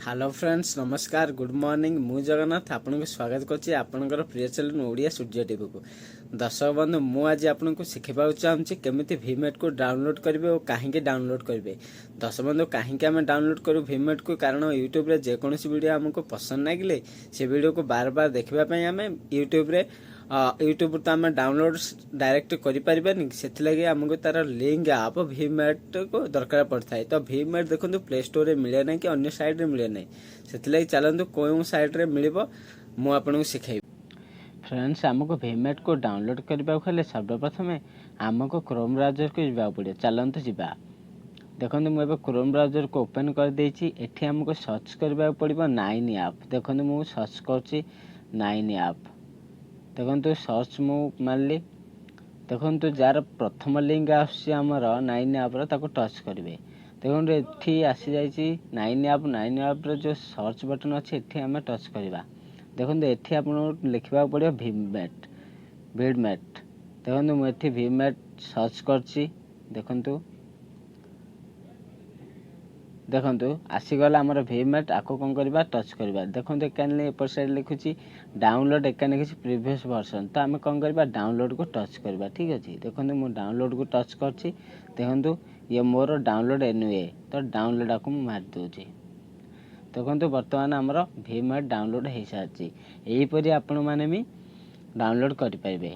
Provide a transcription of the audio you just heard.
Hello friends नमस्कार good morning मु जगन्नाथ आपन को स्वागत करछि आपनकर प्रिय चैनल ओडिया सूर्य टीवी को। दर्शक बंधु मु आज आपन को सिखेबा चाहूँगी केमिति वीमेट को डाउनलोड करेंगे और कहीं डाउनलोड करेंगे। दर्शक बंधु कहीं आम डाउनलोड करूँ वीमेट को कारण यूट्यूब रे जेकोसी वीडियो हमको पसंद लगे से वीडियो को बार बार देखापी आम यूट्यूब तो आम डाउनलोड डायरेक्ट करें से आमको तार लिंक आप वीमेट को दरकार पड़ता है। तो वीमेट देखो प्ले स्टोर में मिले ना कि अन्य साइट रे मिले ना से चलते कौन साइट रे मिल मुझे शिखेबी। फ्रेंड्स आमको वीमेट को डाउनलोड करने सर्वप्रथम आमको क्रोम ब्राउजर को जावाक पड़े। चलते जावा देखो मुझे क्रोम ब्राउजर को ओपन कर देछि। एठी हमको सर्च करने पड़ो 9 ऐप। देखो मुझे सर्च कर 9 ऐप देखो सर्च मु मारली देखो जार प्रथम लिंक आमर 9 ऐप्र टच करेंगे। देखो ये आसी जाइए 9 ऐप जो सर्च बटन अच्छे ये आम टच करवा। देखो ये आप लिखा पड़ो वीमेट देखो मुझे वीमेट सर्च कर देखो आसीगला आमर वीमेट आको कौन करवा टच करवा। देखो एपर साइड लिखुची डाउनलोड एका लिखी प्रीवियस वर्जन तो आम कौन करवा डाउनलोड को टच करवा। ठीक अच्छे देखो मुझे डाउनलोड को टच करछि। देखो ये मोर डाउनलोड एनुए तो डाउनलोड आपको मार दूची। देखो बर्तमान आमर वीमेट डाउनलोड हो सारी यहीपरि आपण मैंने भी डाउनलोड करें।